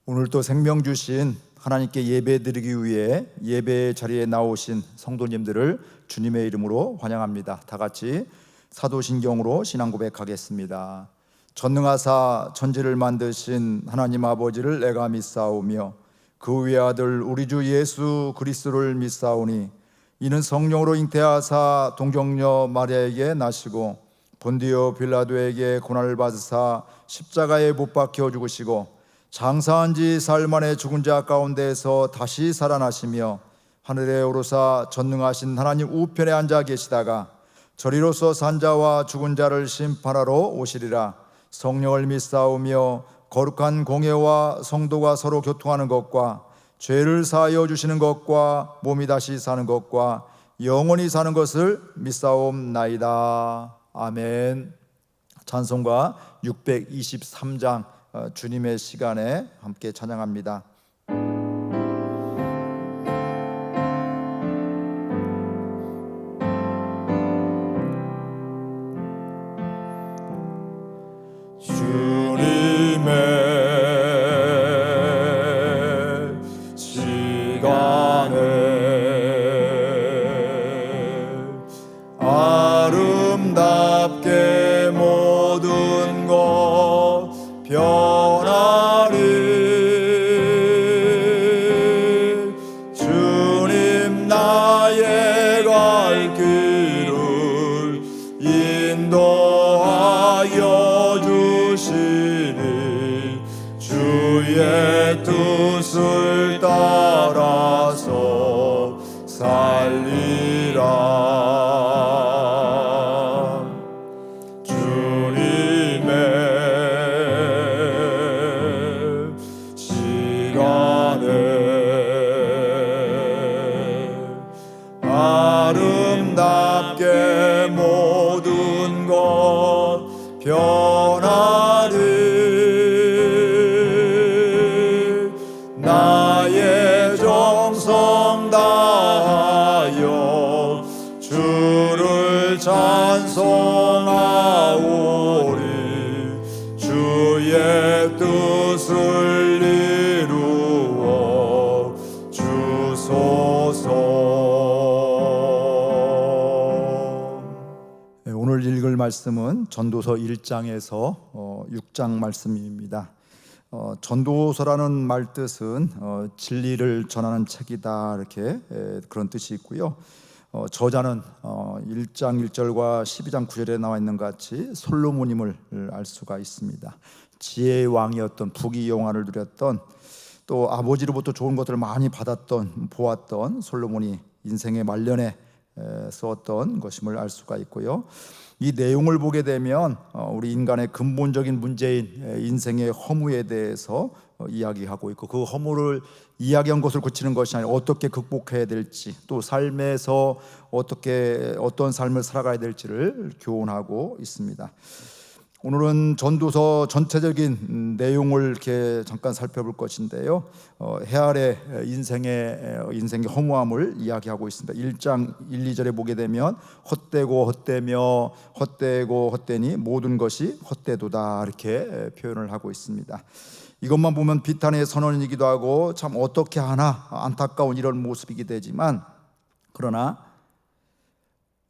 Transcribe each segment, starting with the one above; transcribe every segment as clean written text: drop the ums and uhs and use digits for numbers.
오늘 또 생명 주신 하나님께 예배드리기 위해 예배 자리에 나오신 성도님들을 주님의 이름으로 환영합니다. 다 같이 사도신경으로 신앙 고백하겠습니다. 전능하사 천지를 만드신 하나님 아버지를 내가 믿사오며 그 외아들 우리 주 예수 그리스도를 믿사오니 이는 성령으로 잉태하사 동정녀 마리아에게 나시고 본디오 빌라도에게 고난을 받으사 십자가에 못 박혀 죽으시고 장사한 지 사흘 만에 죽은 자 가운데에서 다시 살아나시며 하늘에 오르사 전능하신 하나님 우편에 앉아 계시다가 저리로서 산 자와 죽은 자를 심판하러 오시리라. 성령을 믿사오며 거룩한 공예와 성도가 서로 교통하는 것과 죄를 사하여 주시는 것과 몸이 다시 사는 것과 영원히 사는 것을 믿사옵나이다. 아멘. 찬송가 623장 주님의 시간에 함께 찬양합니다. 주님의 시간에 아름답게 모든 것 변하리. 주님 나의 갈 길을 인도하여 주시니 주의 뜻을 따라서 살리라. 아름답게 모든 것 변하리. 나의 정성 다하여 주를 찬송하오리. 주의 뜻을 이루어 주소서. 오늘 읽을 말씀은 전도서 1장에서 6장 말씀입니다. 전도서라는 말 뜻은 진리를 전하는 책이다, 이렇게 그런 뜻이 있고요. 저자는 1장 1절과 12장 9절에 나와 있는 것 같이 솔로몬임을 알 수가 있습니다. 지혜의 왕이었던, 부귀 영화를 누렸던, 또 아버지로부터 좋은 것들을 많이 받았던, 보았던 솔로몬이 인생의 말년에 썼던 것임을 알 수가 있고요. 이 내용을 보게 되면 우리 인간의 근본적인 문제인 인생의 허무에 대해서 이야기하고 있고, 그 허무를 이야기한 것을 고치는 것이 아니라 어떻게 극복해야 될지, 또 삶에서 어떤 삶을 살아가야 될지를 교훈하고 있습니다. 오늘은 전도서 전체적인 내용을 이렇게 잠깐 살펴볼 것인데요. 해 아래 인생의 허무함을 이야기하고 있습니다. 1장 1, 2절에 보게 되면 헛되고 헛되며 헛되고 헛되니 모든 것이 헛되도다, 이렇게 표현을 하고 있습니다. 이것만 보면 비탄의 선언이기도 하고 참 어떻게 하나 안타까운 이런 모습이게 되지만, 그러나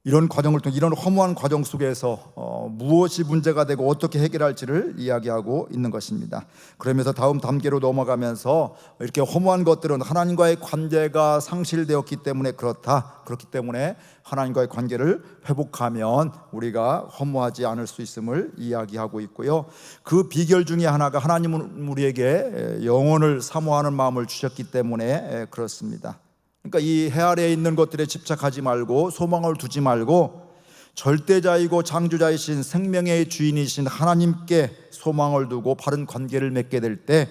이런 과정을 통해, 이런 허무한 과정 속에서 무엇이 문제가 되고 어떻게 해결할지를 이야기하고 있는 것입니다. 그러면서 다음 단계로 넘어가면서 이렇게 허무한 것들은 하나님과의 관계가 상실되었기 때문에 그렇기 때문에 하나님과의 관계를 회복하면 우리가 허무하지 않을 수 있음을 이야기하고 있고요. 그 비결 중에 하나가 하나님은 우리에게 영혼을 사모하는 마음을 주셨기 때문에 그렇습니다. 그러니까 이 해 아래에 있는 것들에 집착하지 말고 소망을 두지 말고 절대자이고 창조자이신 생명의 주인이신 하나님께 소망을 두고 바른 관계를 맺게 될 때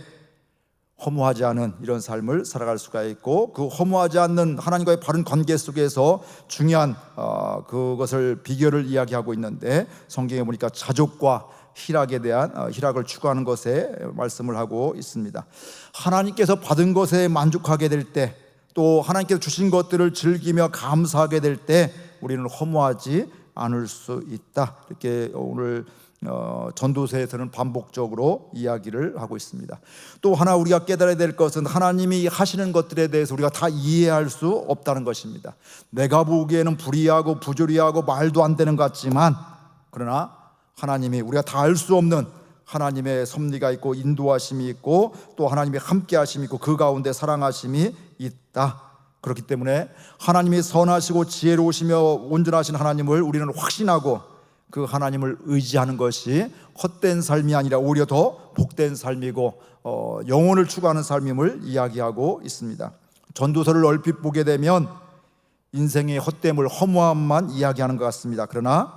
허무하지 않은 이런 삶을 살아갈 수가 있고, 그 허무하지 않는 하나님과의 바른 관계 속에서 중요한 그것을 비결을 이야기하고 있는데, 성경에 보니까 자족과 희락에 대한 희락을 추구하는 것에 말씀을 하고 있습니다. 하나님께서 받은 것에 만족하게 될 때, 또 하나님께서 주신 것들을 즐기며 감사하게 될 때 우리는 허무하지 않을 수 있다, 이렇게 오늘 전도서에서는 반복적으로 이야기를 하고 있습니다. 또 하나 우리가 깨달아야 될 것은 하나님이 하시는 것들에 대해서 우리가 다 이해할 수 없다는 것입니다. 내가 보기에는 불의하고 부조리하고 말도 안 되는 것 같지만, 그러나 하나님이 우리가 다 알 수 없는 하나님의 섭리가 있고 인도하심이 있고 또 하나님의 함께하심이 있고 그 가운데 사랑하심이 있다. 그렇기 때문에 하나님이 선하시고 지혜로우시며 온전하신 하나님을 우리는 확신하고 그 하나님을 의지하는 것이 헛된 삶이 아니라 오히려 더 복된 삶이고 영혼을 추구하는 삶임을 이야기하고 있습니다. 전도서를 얼핏 보게 되면 인생의 헛됨을, 허무함만 이야기하는 것 같습니다. 그러나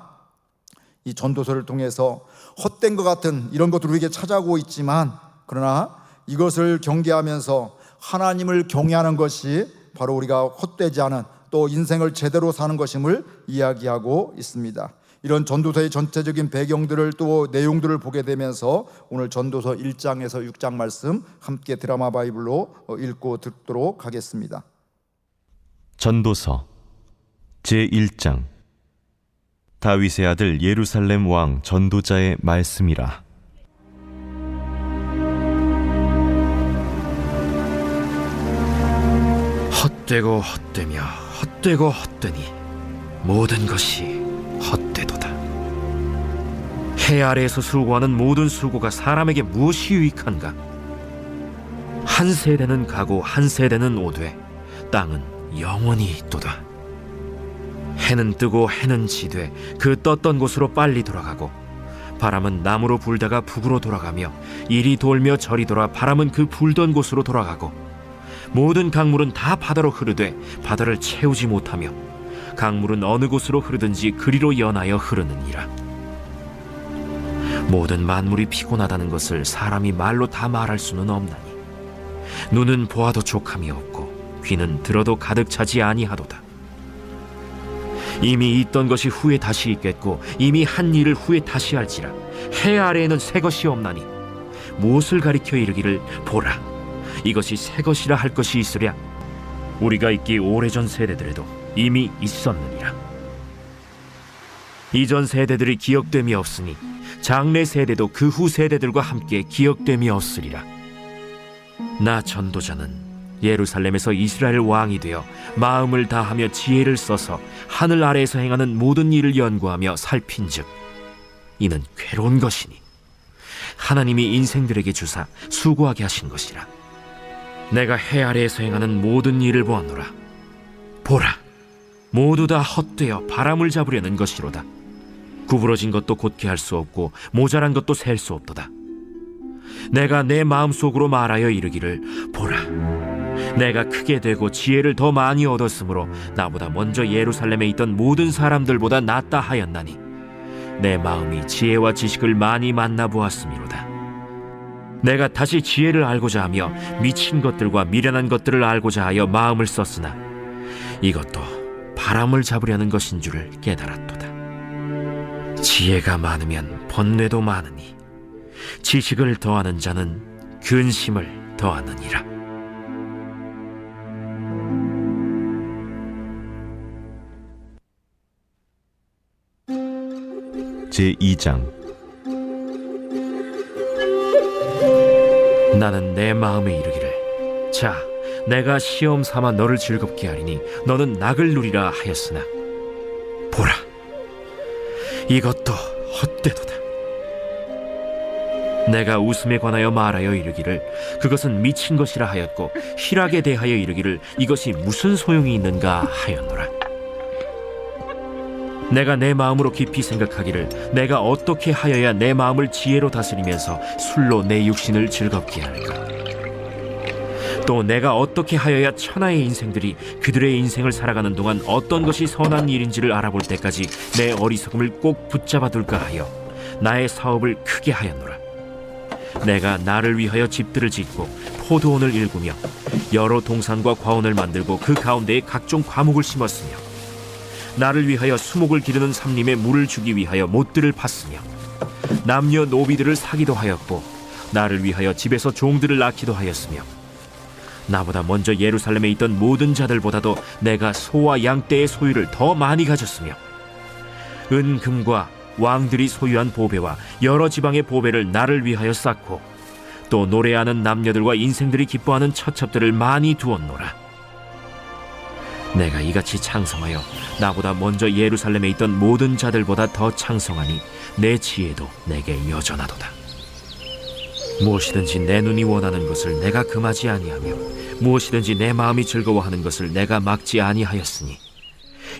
이 전도서를 통해서 헛된 것 같은 이런 것들을 우리에게 찾아오고 있지만, 그러나 이것을 경계하면서 하나님을 경외하는 것이 바로 우리가 헛되지 않은 또 인생을 제대로 사는 것임을 이야기하고 있습니다. 이런 전도서의 전체적인 배경들을 또 내용들을 보게 되면서 오늘 전도서 1장에서 6장 말씀 함께 드라마 바이블로 읽고 듣도록 하겠습니다. 전도서 제1장. 다윗의 아들 예루살렘 왕 전도자의 말씀이라. 헛되고 헛되며 헛되고 헛되니 모든 것이 헛되도다. 해 아래에서 수고하는 모든 수고가 사람에게 무엇이 유익한가? 한 세대는 가고 한 세대는 오되 땅은 영원히 있도다. 해는 뜨고 해는 지되 그 떴던 곳으로 빨리 돌아가고 바람은 남으로 불다가 북으로 돌아가며 이리 돌며 저리 돌아 바람은 그 불던 곳으로 돌아가고 모든 강물은 다 바다로 흐르되 바다를 채우지 못하며 강물은 어느 곳으로 흐르든지 그리로 연하여 흐르느니라. 모든 만물이 피곤하다는 것을 사람이 말로 다 말할 수는 없나니 눈은 보아도 족함이 없고 귀는 들어도 가득 차지 아니하도다. 이미 있던 것이 후에 다시 있겠고 이미 한 일을 후에 다시 할지라. 해 아래에는 새 것이 없나니 무엇을 가리켜 이르기를 보라 이것이 새 것이라 할 것이 있으랴. 우리가 있기 오래전 세대들에도 이미 있었느니라. 이전 세대들이 기억됨이 없으니 장래 세대도 그 후 세대들과 함께 기억됨이 없으리라. 나 전도자는 예루살렘에서 이스라엘 왕이 되어 마음을 다하며 지혜를 써서 하늘 아래에서 행하는 모든 일을 연구하며 살핀즉 이는 괴로운 것이니 하나님이 인생들에게 주사 수고하게 하신 것이라. 내가 해 아래에서 행하는 모든 일을 보았노라. 보라, 모두 다 헛되어 바람을 잡으려는 것이로다. 구부러진 것도 곧게 할 수 없고 모자란 것도 셀 수 없도다. 내가 내 마음속으로 말하여 이르기를 보라, 내가 크게 되고 지혜를 더 많이 얻었으므로 나보다 먼저 예루살렘에 있던 모든 사람들보다 낫다 하였나니 내 마음이 지혜와 지식을 많이 만나보았음이로다. 내가 다시 지혜를 알고자 하며 미친 것들과 미련한 것들을 알고자 하여 마음을 썼으나 이것도 바람을 잡으려는 것인 줄을 깨달았도다. 지혜가 많으면 번뇌도 많으니 지식을 더하는 자는 근심을 더하느니라. 제2장. 나는 내 마음에 이르기를 자, 내가 시험 삼아 너를 즐겁게 하리니 너는 낙을 누리라 하였으나 보라, 이것도 헛되도다. 내가 웃음에 관하여 말하여 이르기를 그것은 미친 것이라 하였고 희락에 대하여 이르기를 이것이 무슨 소용이 있는가 하였노라. 내가 내 마음으로 깊이 생각하기를 내가 어떻게 하여야 내 마음을 지혜로 다스리면서 술로 내 육신을 즐겁게 할까? 또 내가 어떻게 하여야 천하의 인생들이 그들의 인생을 살아가는 동안 어떤 것이 선한 일인지를 알아볼 때까지 내 어리석음을 꼭 붙잡아 둘까 하여 나의 사업을 크게 하였노라. 내가 나를 위하여 집들을 짓고 포도원을 일구며 여러 동산과 과원을 만들고 그 가운데에 각종 과목을 심었으며 나를 위하여 수목을 기르는 삼림에 물을 주기 위하여 못들을 팠으며 남녀 노비들을 사기도 하였고 나를 위하여 집에서 종들을 낳기도 하였으며 나보다 먼저 예루살렘에 있던 모든 자들보다도 내가 소와 양떼의 소유를 더 많이 가졌으며 은금과 왕들이 소유한 보배와 여러 지방의 보배를 나를 위하여 쌓고 또 노래하는 남녀들과 인생들이 기뻐하는 처첩들을 많이 두었노라. 내가 이같이 창성하여 나보다 먼저 예루살렘에 있던 모든 자들보다 더 창성하니 내 지혜도 내게 여전하도다. 무엇이든지 내 눈이 원하는 것을 내가 금하지 아니하며 무엇이든지 내 마음이 즐거워하는 것을 내가 막지 아니하였으니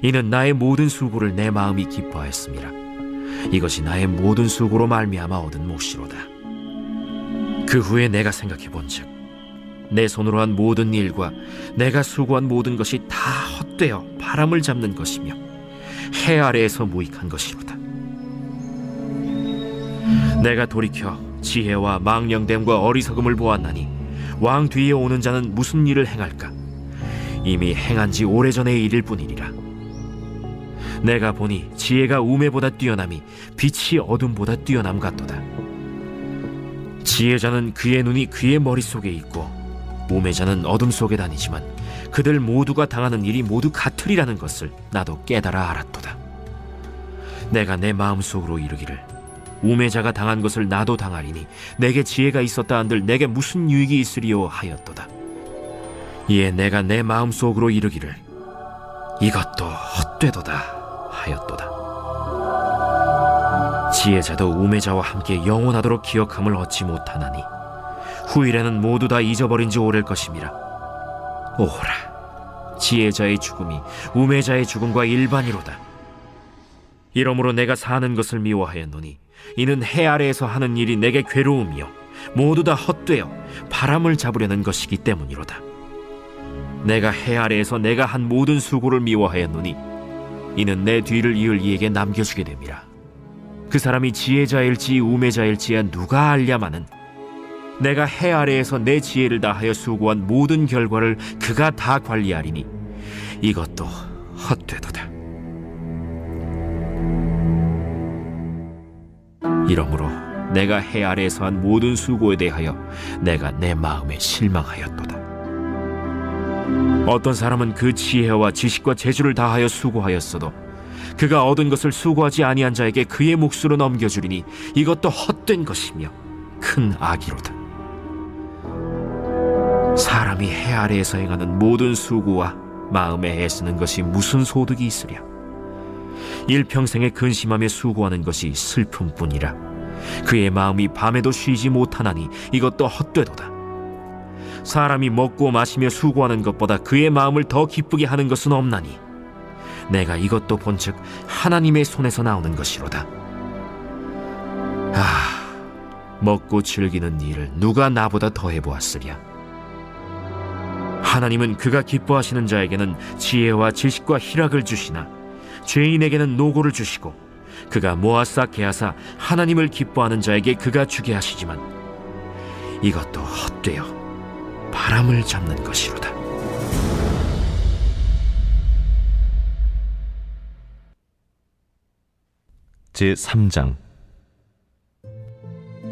이는 나의 모든 수고를 내 마음이 기뻐하였음이라. 이것이 나의 모든 수고로 말미암아 얻은 몫이로다. 그 후에 내가 생각해 본즉 내 손으로 한 모든 일과 내가 수고한 모든 것이 다 헛되어 바람을 잡는 것이며 해 아래에서 무익한 것이로다. 내가 돌이켜 지혜와 망령됨과 어리석음을 보았나니 왕 뒤에 오는 자는 무슨 일을 행할까? 이미 행한 지 오래전의 일일 뿐이니라. 내가 보니 지혜가 우매보다 뛰어남이 빛이 어둠보다 뛰어남 같도다. 지혜자는 그의 눈이 그의 머릿속에 있고 우매자는 어둠 속에 다니지만 그들 모두가 당하는 일이 모두 같으리라는 것을 나도 깨달아 알았도다. 내가 내 마음속으로 이르기를 우매자가 당한 것을 나도 당하리니 내게 지혜가 있었다 한들 내게 무슨 유익이 있으리요 하였도다. 이에 내가 내 마음속으로 이르기를 이것도 헛되도다 하였도다. 지혜자도 우매자와 함께 영원하도록 기억함을 얻지 못하나니 후일에는 모두 다 잊어버린 지 오래일 것임이라. 오호라, 지혜자의 죽음이 우매자의 죽음과 일반이로다. 이러므로 내가 사는 것을 미워하였노니 이는 해 아래에서 하는 일이 내게 괴로움이요 모두 다 헛되어 바람을 잡으려는 것이기 때문이로다. 내가 해 아래에서 내가 한 모든 수고를 미워하였노니 이는 내 뒤를 이을 이에게 남겨주게 됨이라. 그 사람이 지혜자일지 우매자일지야 누가 알랴마는 내가 해 아래에서 내 지혜를 다하여 수고한 모든 결과를 그가 다 관리하리니 이것도 헛되도다. 이러므로 내가 해 아래에서 한 모든 수고에 대하여 내가 내 마음에 실망하였도다. 어떤 사람은 그 지혜와 지식과 재주를 다하여 수고하였어도 그가 얻은 것을 수고하지 아니한 자에게 그의 몫으로 넘겨주리니 이것도 헛된 것이며 큰 악이로다. 사람이 해 아래에서 행하는 모든 수고와 마음에 애쓰는 것이 무슨 소득이 있으랴. 일평생에 근심하며 수고하는 것이 슬픔뿐이라. 그의 마음이 밤에도 쉬지 못하나니 이것도 헛되도다. 사람이 먹고 마시며 수고하는 것보다 그의 마음을 더 기쁘게 하는 것은 없나니 내가 이것도 본즉 하나님의 손에서 나오는 것이로다. 먹고 즐기는 일을 누가 나보다 더 해보았으랴. 하나님은 그가 기뻐하시는 자에게는 지혜와 지식과 희락을 주시나 죄인에게는 노고를 주시고 그가 모아싸 개하사 하나님을 기뻐하는 자에게 그가 주게 하시지만 이것도 헛되어 바람을 잡는 것이로다. 제3장.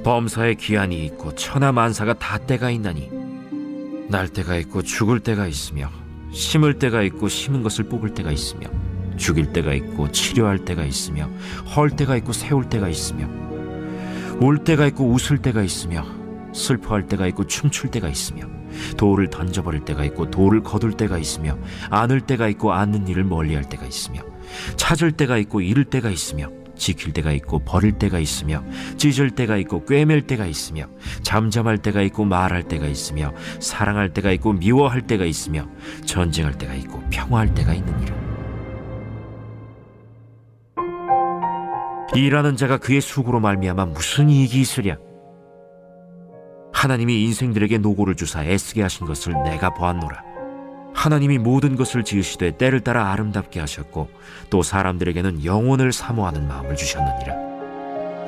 범사에 기한이 있고 천하만사가 다 때가 있나니 날 때가 있고 죽을 때가 있으며 심을 때가 있고 심은 것을 뽑을 때가 있으며 죽일 때가 있고 치료할 때가 있으며 헐 때가 있고 세울 때가 있으며 울 때가 있고 웃을 때가 있으며 슬퍼할 때가 있고 춤출 때가 있으며 돌을 던져버릴 때가 있고 돌을 거둘 때가 있으며 안을 때가 있고 안는 일을 멀리할 때가 있으며 찾을 때가 있고 잃을 때가 있으며 지킬 때가 있고 버릴 때가 있으며 찢을 때가 있고 꿰맬 때가 있으며 잠잠할 때가 있고 말할 때가 있으며 사랑할 때가 있고 미워할 때가 있으며 전쟁할 때가 있고 평화할 때가 있느니라. 일하는 자가 그의 수고로 말미암아 무슨 이익이 있으랴. 하나님이 인생들에게 노고를 주사 애쓰게 하신 것을 내가 보았노라. 하나님이 모든 것을 지으시되 때를 따라 아름답게 하셨고 또 사람들에게는 영혼을 사모하는 마음을 주셨느니라.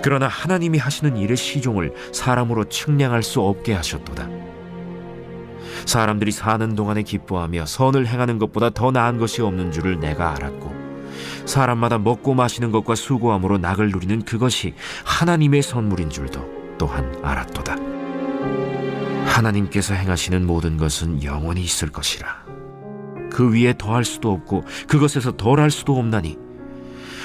그러나 하나님이 하시는 일의 시종을 사람으로 측량할 수 없게 하셨도다. 사람들이 사는 동안에 기뻐하며 선을 행하는 것보다 더 나은 것이 없는 줄을 내가 알았고 사람마다 먹고 마시는 것과 수고함으로 낙을 누리는 그것이 하나님의 선물인 줄도 또한 알았도다. 하나님께서 행하시는 모든 것은 영원히 있을 것이라. 그 위에 더할 수도 없고 그것에서 덜할 수도 없나니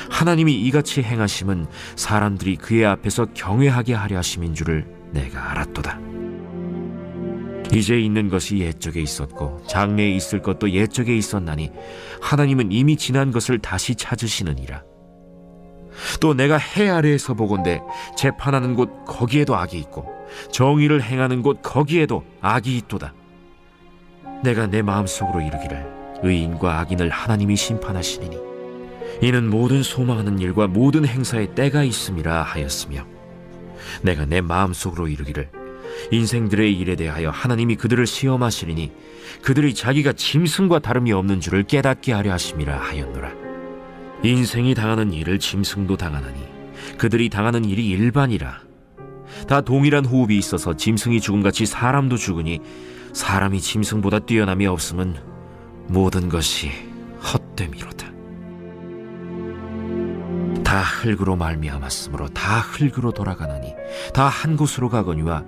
하나님이 이같이 행하심은 사람들이 그의 앞에서 경외하게 하려 하심인 줄을 내가 알았도다. 이제 있는 것이 옛적에 있었고 장래에 있을 것도 옛적에 있었나니 하나님은 이미 지난 것을 다시 찾으시느니라. 또 내가 해 아래에서 보건대 재판하는 곳 거기에도 악이 있고 정의를 행하는 곳 거기에도 악이 있도다. 내가 내 마음속으로 이르기를 의인과 악인을 하나님이 심판하시리니 이는 모든 소망하는 일과 모든 행사에 때가 있음이라 하였으며, 내가 내 마음속으로 이르기를 인생들의 일에 대하여 하나님이 그들을 시험하시리니 그들이 자기가 짐승과 다름이 없는 줄을 깨닫게 하려 하심이라 하였노라. 인생이 당하는 일을 짐승도 당하나니 그들이 당하는 일이 일반이라. 다 동일한 호흡이 있어서 짐승이 죽음같이 사람도 죽으니 사람이 짐승보다 뛰어남이 없음은 모든 것이 헛됨이로다. 다 흙으로 말미암았으므로 다 흙으로 돌아가나니 다 한 곳으로 가거니와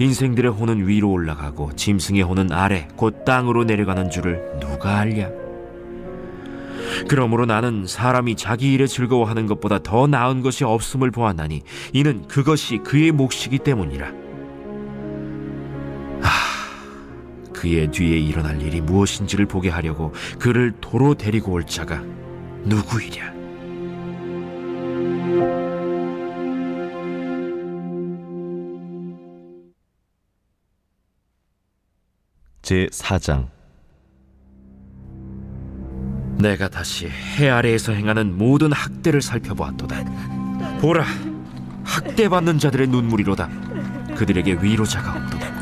인생들의 혼은 위로 올라가고 짐승의 혼은 아래 곧 땅으로 내려가는 줄을 누가 알랴? 그러므로 나는 사람이 자기 일에 즐거워하는 것보다 더 나은 것이 없음을 보았나니 이는 그것이 그의 몫이기 때문이라. 그의 뒤에 일어날 일이 무엇인지를 보게 하려고 그를 도로 데리고 올 자가 누구이랴? 제4장. 내가 다시 해 아래에서 행하는 모든 학대를 살펴보았도다. 보라, 학대받는 자들의 눈물이로다. 그들에게 위로자가 없도다.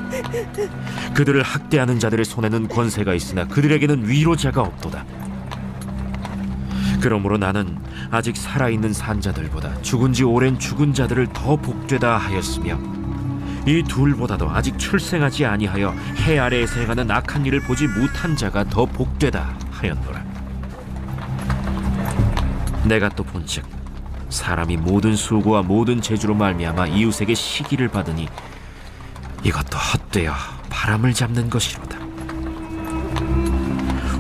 그들을 학대하는 자들의 손에는 권세가 있으나 그들에게는 위로자가 없도다. 그러므로 나는 아직 살아있는 산자들보다 죽은 지 오랜 죽은 자들을 더 복되다 하였으며, 이 둘보다도 아직 출생하지 아니하여 해 아래에서 행하는 악한 일을 보지 못한 자가 더 복되다 하였노라. 내가 또 본즉 사람이 모든 수고와 모든 재주로 말미암아 이웃에게 시기를 받으니 이것도 헛되어 바람을 잡는 것이로다.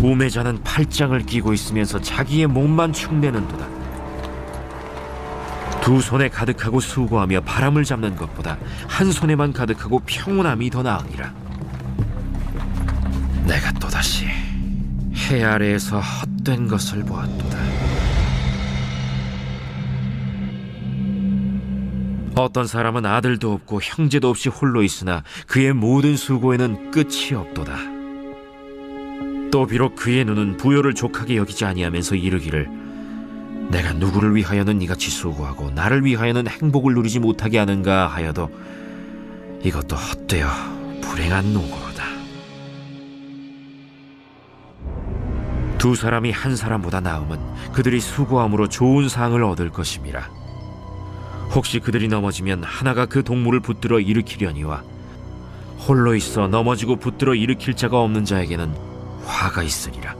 우매자는 팔짱을 끼고 있으면서 자기의 몸만 축내는도다. 두 손에 가득하고 수고하며 바람을 잡는 것보다 한 손에만 가득하고 평온함이 더 나으니라. 내가 또다시 해 아래에서 헛된 것을 보았도다. 어떤 사람은 아들도 없고 형제도 없이 홀로 있으나 그의 모든 수고에는 끝이 없도다. 또 비록 그의 눈은 부요를 족하게 여기지 아니하면서 이르기를 내가 누구를 위하여는 이같이 수고하고 나를 위하여는 행복을 누리지 못하게 하는가 하여도 이것도 헛되어 불행한 노고로다. 두 사람이 한 사람보다 나음은 그들이 수고함으로 좋은 상을 얻을 것임이라. 혹시 그들이 넘어지면 하나가 그 동물을 붙들어 일으키려니와 홀로 있어 넘어지고 붙들어 일으킬 자가 없는 자에게는 화가 있으리라.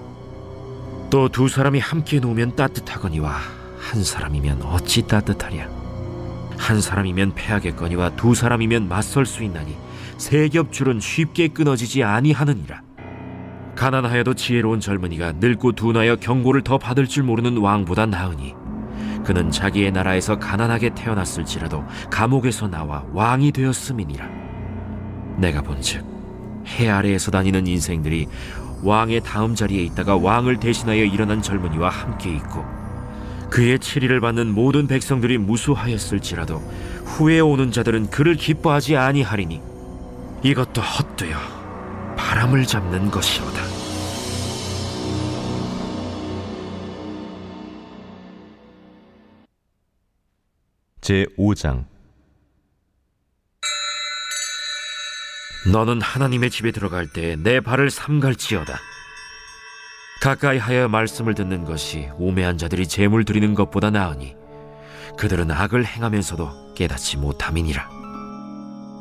또 두 사람이 함께 누우면 따뜻하거니와 한 사람이면 어찌 따뜻하랴. 한 사람이면 패하겠거니와 두 사람이면 맞설 수 있나니 세 겹줄은 쉽게 끊어지지 아니하느니라. 가난하여도 지혜로운 젊은이가 늙고 둔하여 경고를 더 받을 줄 모르는 왕보다 나으니 그는 자기의 나라에서 가난하게 태어났을지라도 감옥에서 나와 왕이 되었음이니라. 내가 본즉 해 아래에서 다니는 인생들이 왕의 다음 자리에 있다가 왕을 대신하여 일어난 젊은이와 함께 있고 그의 치리를 받는 모든 백성들이 무수하였을지라도 후에 오는 자들은 그를 기뻐하지 아니하리니 이것도 헛되어 바람을 잡는 것이로다. 제5장. 너는 하나님의 집에 들어갈 때 내 발을 삼갈지어다. 가까이 하여 말씀을 듣는 것이 우매한 자들이 제물 드리는 것보다 나으니 그들은 악을 행하면서도 깨닫지 못함이니라.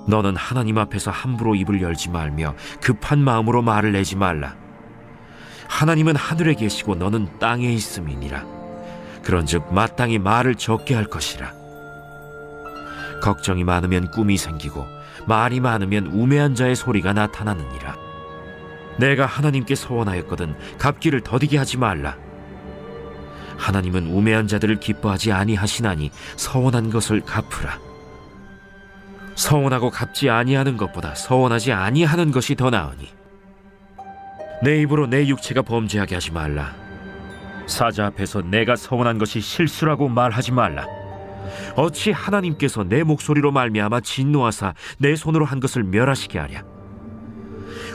너는 하나님 앞에서 함부로 입을 열지 말며 급한 마음으로 말을 내지 말라. 하나님은 하늘에 계시고 너는 땅에 있음이니라. 그런즉 마땅히 말을 적게 할 것이라. 걱정이 많으면 꿈이 생기고 말이 많으면 우매한 자의 소리가 나타나느니라. 내가 하나님께 서원하였거든 갚기를 더디게 하지 말라. 하나님은 우매한 자들을 기뻐하지 아니하시나니 서원한 것을 갚으라. 서원하고 갚지 아니하는 것보다 서원하지 아니하는 것이 더 나으니 내 입으로 내 육체가 범죄하게 하지 말라. 사자 앞에서 내가 서원한 것이 실수라고 말하지 말라. 어찌 하나님께서 내 목소리로 말미암아 진노하사 내 손으로 한 것을 멸하시게 하랴.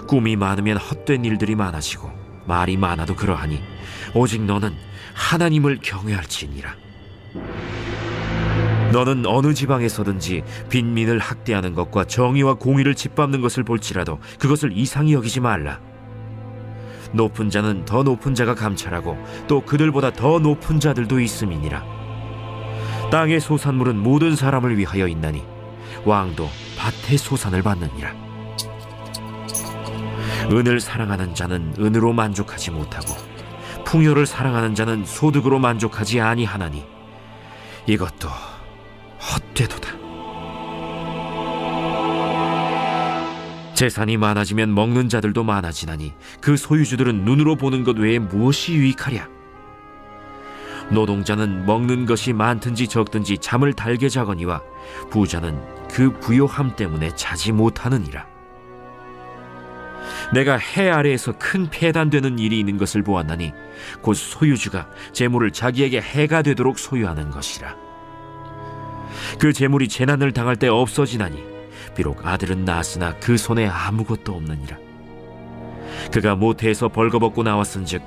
꿈이 많으면 헛된 일들이 많아지고 말이 많아도 그러하니 오직 너는 하나님을 경외할지니라. 너는 어느 지방에서든지 빈민을 학대하는 것과 정의와 공의를 짓밟는 것을 볼지라도 그것을 이상히 여기지 말라. 높은 자는 더 높은 자가 감찰하고 또 그들보다 더 높은 자들도 있음이니라. 땅의 소산물은 모든 사람을 위하여 있나니 왕도 밭의 소산을 받느니라. 은을 사랑하는 자는 은으로 만족하지 못하고 풍요를 사랑하는 자는 소득으로 만족하지 아니하나니 이것도 헛되도다. 재산이 많아지면 먹는 자들도 많아지나니 그 소유주들은 눈으로 보는 것 외에 무엇이 유익하랴. 노동자는 먹는 것이 많든지 적든지 잠을 달게 자거니와 부자는 그 부요함 때문에 자지 못하느니라. 내가 해 아래에서 큰 폐단되는 일이 있는 것을 보았나니 곧 소유주가 재물을 자기에게 해가 되도록 소유하는 것이라. 그 재물이 재난을 당할 때 없어지나니 비록 아들은 낳았으나 그 손에 아무것도 없느니라. 그가 모태에서 벌거벗고 나왔은즉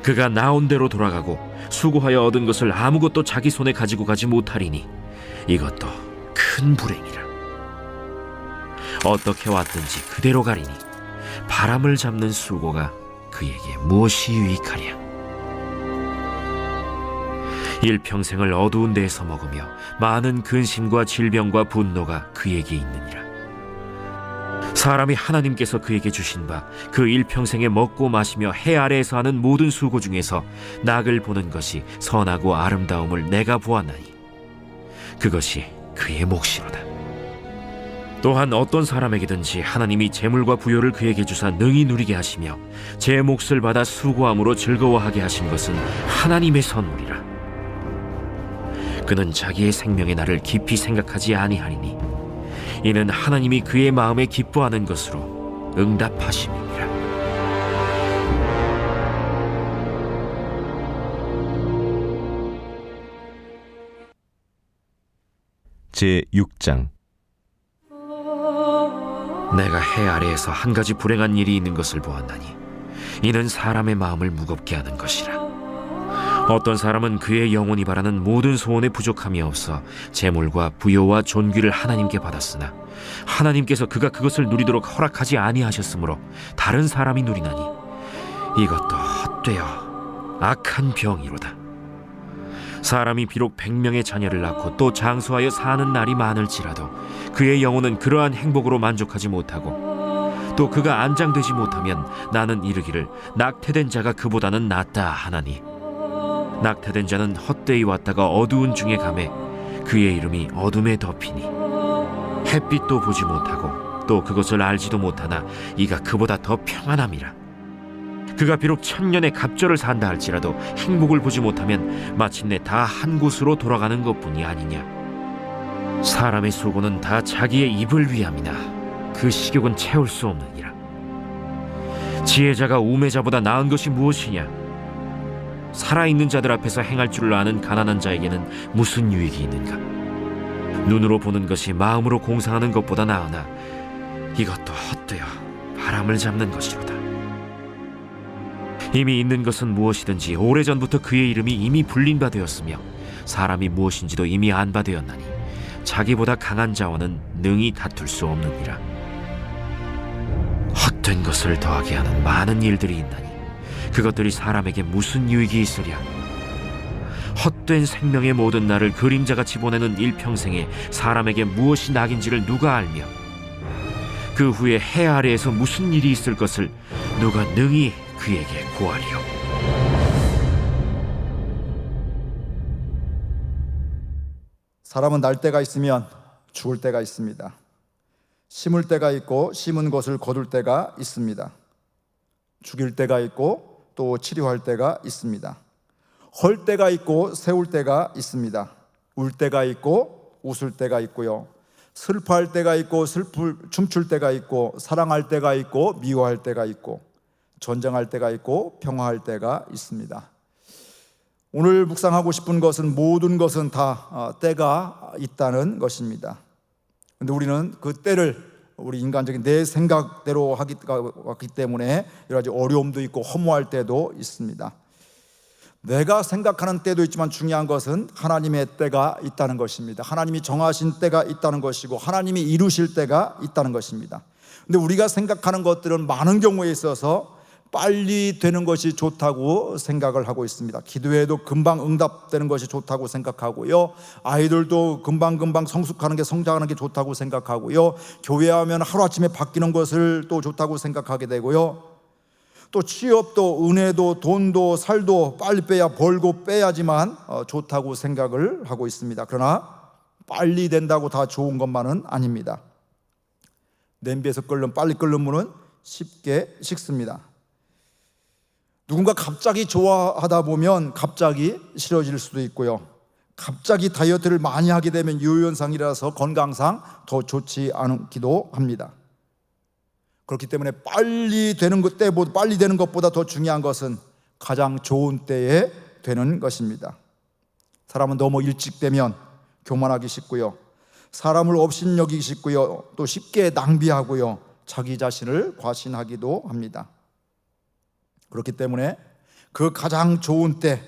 그가 나온 대로 돌아가고 수고하여 얻은 것을 아무것도 자기 손에 가지고 가지 못하리니 이것도 큰 불행이라. 어떻게 왔든지 그대로 가리니 바람을 잡는 수고가 그에게 무엇이 유익하랴. 일평생을 어두운 데에서 먹으며 많은 근심과 질병과 분노가 그에게 있느니라. 사람이 하나님께서 그에게 주신 바 그 일평생에 먹고 마시며 해 아래에서 하는 모든 수고 중에서 낙을 보는 것이 선하고 아름다움을 내가 보았나니 그것이 그의 몫이로다. 또한 어떤 사람에게든지 하나님이 재물과 부요를 그에게 주사 능히 누리게 하시며 제 몫을 받아 수고함으로 즐거워하게 하신 것은 하나님의 선물이라. 그는 자기의 생명의 날을 깊이 생각하지 아니하리니 이는 하나님이 그의 마음에 기뻐하는 것으로 응답하심이니라. 제6장. 내가 해 아래에서 한 가지 불행한 일이 있는 것을 보았나니 이는 사람의 마음을 무겁게 하는 것이라. 어떤 사람은 그의 영혼이 바라는 모든 소원에 부족함이 없어 재물과 부요와 존귀를 하나님께 받았으나 하나님께서 그가 그것을 누리도록 허락하지 아니하셨으므로 다른 사람이 누리나니 이것도 헛되어 악한 병이로다. 사람이 비록 100명의 자녀를 낳고 또 장수하여 사는 날이 많을지라도 그의 영혼은 그러한 행복으로 만족하지 못하고 또 그가 안장되지 못하면 나는 이르기를 낙태된 자가 그보다는 낫다 하나니 낙태된 자는 헛되이 왔다가 어두운 중에 가매 그의 이름이 어둠에 덮이니 햇빛도 보지 못하고 또 그것을 알지도 못하나 이가 그보다 더 평안함이라. 그가 비록 1000년의 갑절을 산다 할지라도 행복을 보지 못하면 마침내 다 한 곳으로 돌아가는 것뿐이 아니냐. 사람의 수고는 다 자기의 입을 위함이나 그 식욕은 채울 수 없느니라. 지혜자가 우매자보다 나은 것이 무엇이냐. 살아있는 자들 앞에서 행할 줄을 아는 가난한 자에게는 무슨 유익이 있는가. 눈으로 보는 것이 마음으로 공상하는 것보다 나으나 이것도 헛되어 바람을 잡는 것이로다. 이미 있는 것은 무엇이든지 오래전부터 그의 이름이 이미 불린 바 되었으며 사람이 무엇인지도 이미 안 바 되었나니 자기보다 강한 자와는 능히 다툴 수 없느니라. 헛된 것을 더하게 하는 많은 일들이 있나니 그것들이 사람에게 무슨 유익이 있으랴. 헛된 생명의 모든 날을 그림자같이 보내는 일평생에 사람에게 무엇이 낙인지를 누가 알며 그 후에 해 아래에서 무슨 일이 있을 것을 누가 능히 그에게 고하리요. 사람은 날 때가 있으면 죽을 때가 있습니다. 심을 때가 있고 심은 것을 거둘 때가 있습니다. 죽일 때가 있고 또 치료할 때가 있습니다. 헐 때가 있고 세울 때가 있습니다. 울 때가 있고 웃을 때가 있고요. 슬퍼할 때가 있고 춤출 때가 있고, 사랑할 때가 있고 미워할 때가 있고, 전쟁할 때가 있고 평화할 때가 있습니다. 오늘 묵상하고 싶은 것은 모든 것은 다 때가 있다는 것입니다. 그런데 우리는 그 때를 우리 인간적인 내 생각대로 하기 때문에 여러 가지 어려움도 있고 허무할 때도 있습니다. 내가 생각하는 때도 있지만 중요한 것은 하나님의 때가 있다는 것입니다. 하나님이 정하신 때가 있다는 것이고 하나님이 이루실 때가 있다는 것입니다. 근데 우리가 생각하는 것들은 많은 경우에 있어서 빨리 되는 것이 좋다고 생각을 하고 있습니다. 기도해도 금방 응답되는 것이 좋다고 생각하고요. 아이들도 금방금방 성숙하는 게, 성장하는 게 좋다고 생각하고요. 교회하면 하루아침에 바뀌는 것을 또 좋다고 생각하게 되고요. 또 취업도, 은혜도, 돈도, 살도 빨리 벌고 빼야지만 좋다고 생각을 하고 있습니다. 그러나 빨리 된다고 다 좋은 것만은 아닙니다. 냄비에서 빨리 끓는 물은 쉽게 식습니다. 누군가 갑자기 좋아하다 보면 갑자기 싫어질 수도 있고요. 갑자기 다이어트를 많이 하게 되면 유연상이라서 건강상 더 좋지 않기도 합니다. 그렇기 때문에 빨리 되는 것보다 더 중요한 것은 가장 좋은 때에 되는 것입니다. 사람은 너무 일찍 되면 교만하기 쉽고요. 사람을 업신여기기 쉽고요. 또 쉽게 낭비하고요. 자기 자신을 과신하기도 합니다. 그렇기 때문에 그 가장 좋은 때,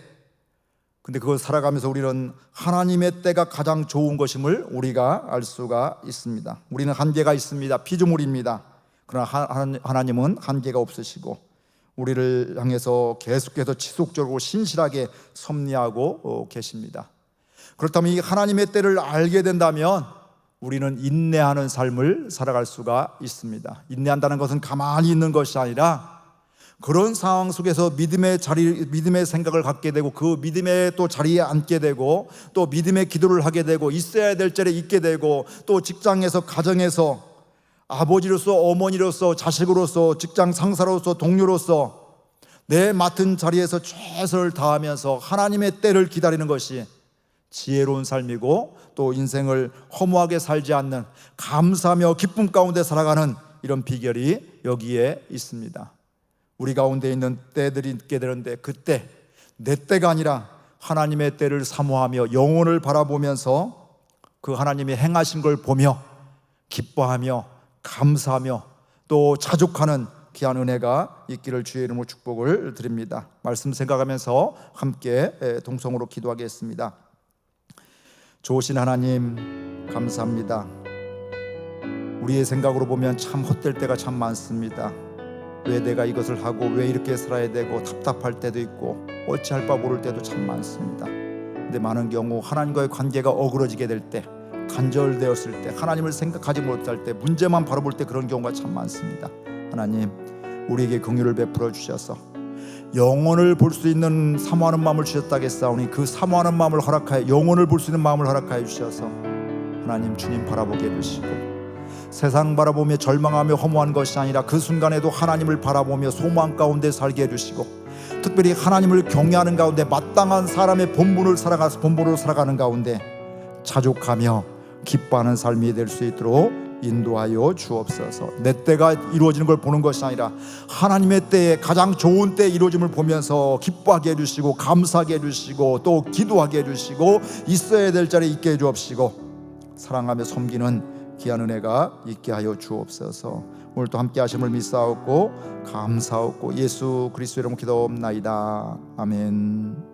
근데 그걸 살아가면서 우리는 하나님의 때가 가장 좋은 것임을 우리가 알 수가 있습니다. 우리는 한계가 있습니다. 피조물입니다. 그러나 하나님은 한계가 없으시고 우리를 향해서 계속해서 지속적으로 신실하게 섭리하고 계십니다. 그렇다면 이 하나님의 때를 알게 된다면 우리는 인내하는 삶을 살아갈 수가 있습니다. 인내한다는 것은 가만히 있는 것이 아니라 그런 상황 속에서 믿음의 생각을 갖게 되고 그 믿음의 또 자리에 앉게 되고 또 믿음의 기도를 하게 되고 있어야 될 자리에 있게 되고 또 직장에서, 가정에서, 아버지로서, 어머니로서, 자식으로서, 직장 상사로서, 동료로서 내 맡은 자리에서 최선을 다하면서 하나님의 때를 기다리는 것이 지혜로운 삶이고 또 인생을 허무하게 살지 않는, 감사하며 기쁨 가운데 살아가는 이런 비결이 여기에 있습니다. 우리 가운데 있는 때들이 있게 되는데 그때 내 때가 아니라 하나님의 때를 사모하며 영혼을 바라보면서 그 하나님이 행하신 걸 보며 기뻐하며 감사하며 또 자족하는 귀한 은혜가 있기를 주의 이름으로 축복을 드립니다. 말씀 생각하면서 함께 동성으로 기도하겠습니다. 좋으신 하나님 감사합니다. 우리의 생각으로 보면 참 헛될 때가 참 많습니다. 왜 내가 이것을 하고 왜 이렇게 살아야 되고 답답할 때도 있고 어찌할 바 모를 때도 참 많습니다. 근데 많은 경우 하나님과의 관계가 어그러지게 될 때, 단절되었을 때, 하나님을 생각하지 못할 때, 문제만 바라볼 때 그런 경우가 참 많습니다. 하나님 우리에게 긍휼을 베풀어 주셔서 영혼을 볼 수 있는 사모하는 마음을 주셨다겠사오니 그 사모하는 마음을 허락하여 영혼을 볼 수 있는 마음을 허락하여 주셔서 하나님 주님 바라보게 해주시고 세상 바라보며 절망하며 허무한 것이 아니라 그 순간에도 하나님을 바라보며 소망 가운데 살게 해주시고 특별히 하나님을 경외하는 가운데 마땅한 사람의 본분으로 살아가는 가운데 자족하며 기뻐하는 삶이 될 수 있도록 인도하여 주옵소서. 내 때가 이루어지는 걸 보는 것이 아니라 하나님의 때에 가장 좋은 때 이루어짐을 보면서 기뻐하게 해주시고 감사하게 해주시고 또 기도하게 해주시고 있어야 될 자리에 있게 해주옵시고 사랑하며 섬기는 귀한 은혜가 있게 하여 주옵소서. 오늘 또 함께 하심을 믿사옵고 감사하옵고 예수 그리스도 이름으로 기도옵나이다. 아멘.